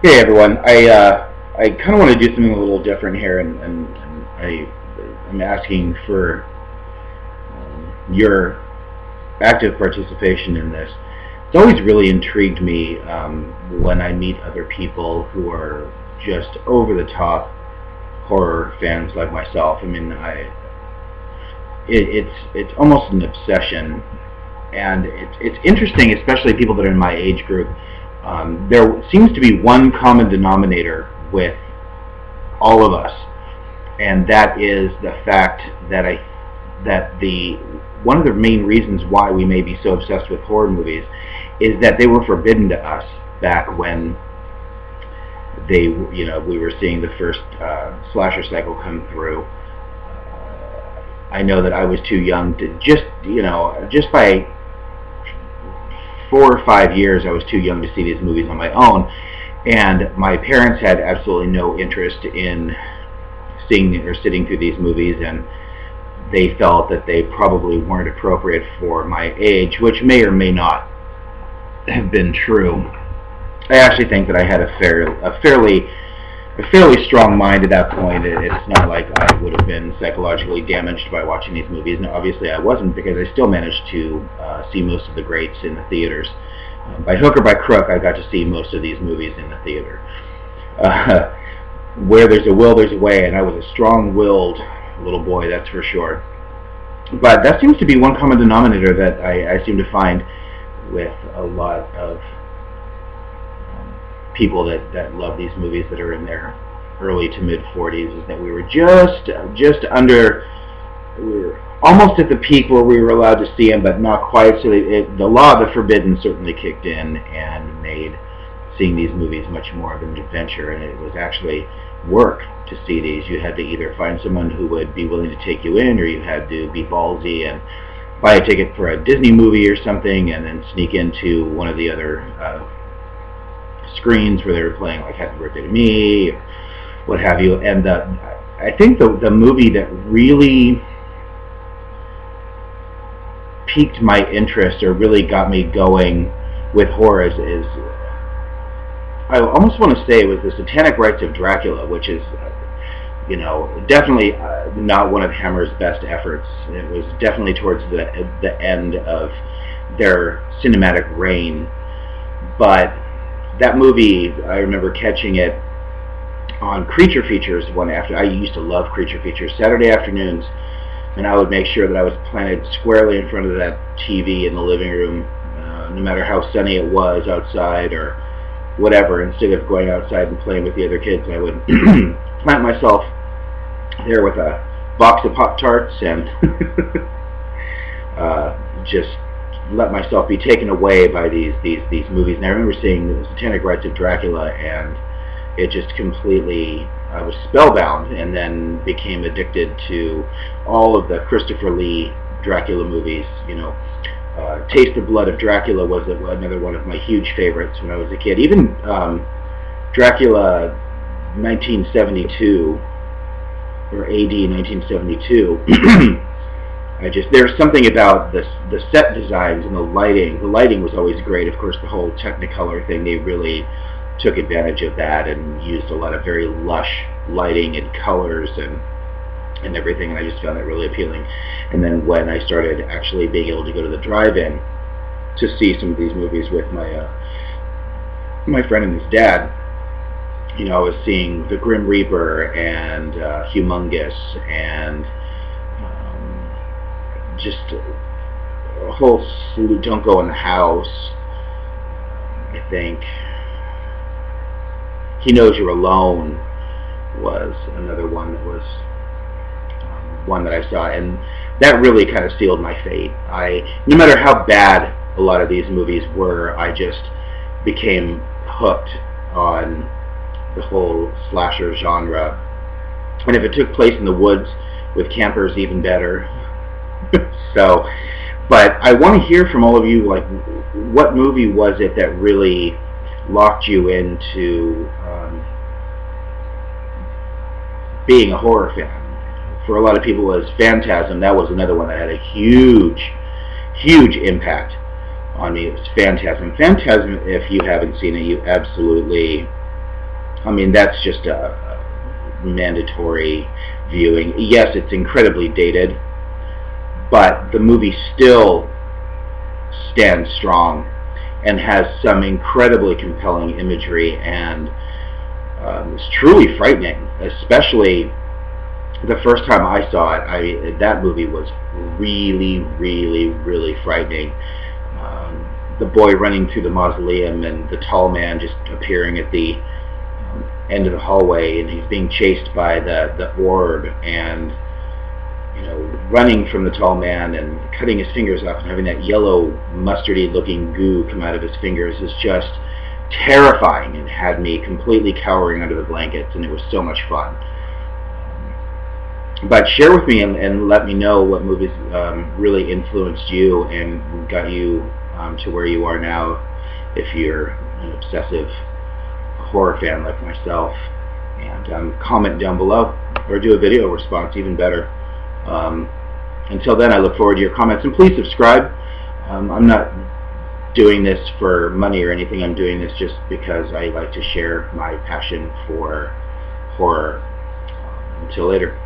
Hey everyone, I kind of want to do something a little different here, I'm asking for your active participation in this. It's always really intrigued me when I meet other people who are just over the top horror fans like myself. I mean, it's almost an obsession, and it's interesting, especially people that are in my age group. There seems to be one common denominator with all of us, and that is the fact that the one of the main reasons why we may be so obsessed with horror movies is that they were forbidden to us back when we were seeing the first slasher cycle come through. I know that I was too young to just by 4 or 5 years I was too young to see these movies on my own, and my parents had absolutely no interest in seeing or sitting through these movies, and they felt that they probably weren't appropriate for my age, which may or may not have been true. I actually think that I had a fairly strong mind at that point. It's not like I would have been psychologically damaged by watching these movies, and obviously I wasn't, because I still managed to see most of the greats in the theaters. By hook or by crook, I got to see most of these movies in the theater. Uh, where there's a will, there's a way, and I was a strong-willed little boy, that's for sure. But that seems to be one common denominator that I seem to find with a lot of people that love these movies that are in their early to mid 40s, is that we were just under, we were almost at the peak where we were allowed to see them, but not quite. So the law of the forbidden certainly kicked in and made seeing these movies much more of an adventure, and it was actually work to see these. You had to either find someone who would be willing to take you in, or you had to be ballsy and buy a ticket for a Disney movie or something, and then sneak into one of the other screens where they were playing like Happy Birthday to Me, or what have you. And I think the movie that really piqued my interest or really got me going with horror is I almost want to say it was the Satanic Rites of Dracula, which is definitely not one of Hammer's best efforts. It was definitely towards the end of their cinematic reign, but that movie, I remember catching it on Creature Features one after. I used to love Creature Features Saturday afternoons, and I would make sure that I was planted squarely in front of that TV in the living room, no matter how sunny it was outside or whatever. Instead of going outside and playing with the other kids, I would plant myself there with a box of Pop-Tarts and just let myself be taken away by these movies. And I remember seeing the Satanic Rites of Dracula, and it just completely, I was spellbound, and then became addicted to all of the Christopher Lee Dracula movies. Taste the Blood of Dracula was another one of my huge favorites when I was a kid. Even Dracula 1972, or AD 1972. There's something about the set designs and the lighting. The lighting was always great. Of course, the whole Technicolor thing, they really took advantage of that and used a lot of very lush lighting and colors and everything, and I just found that really appealing. And then when I started actually being able to go to the drive-in to see some of these movies with my friend and his dad, I was seeing The Grim Reaper and Humongous, and just a whole slew. Don't Go in the House, I think. He Knows You're Alone was another one that was one that I saw, and that really kind of sealed my fate. No matter how bad a lot of these movies were, I just became hooked on the whole slasher genre. And if it took place in the woods with campers, even better. So, but I want to hear from all of you, like, what movie was it that really locked you into being a horror fan? For a lot of people, it was Phantasm. That was another one that had a huge impact on me. It was Phantasm. Phantasm, if you haven't seen it, you absolutely I mean, that's just a mandatory viewing. Yes, it's incredibly dated, but the movie still stands strong and has some incredibly compelling imagery, and it's truly frightening, especially the first time I saw it. That movie was really, really, really frightening. The boy running through the mausoleum and the tall man just appearing at the end of the hallway, and he's being chased by the orb, and running from the tall man and cutting his fingers off and having that yellow mustardy looking goo come out of his fingers is just terrifying, and had me completely cowering under the blankets, and it was so much fun. But share with me and let me know what movies really influenced you and got you to where you are now, if you're an obsessive horror fan like myself. And comment down below, or do a video response, even better. Until then, I look forward to your comments, and please subscribe. I'm not doing this for money or anything. I'm doing this just because I like to share my passion for horror. Until later.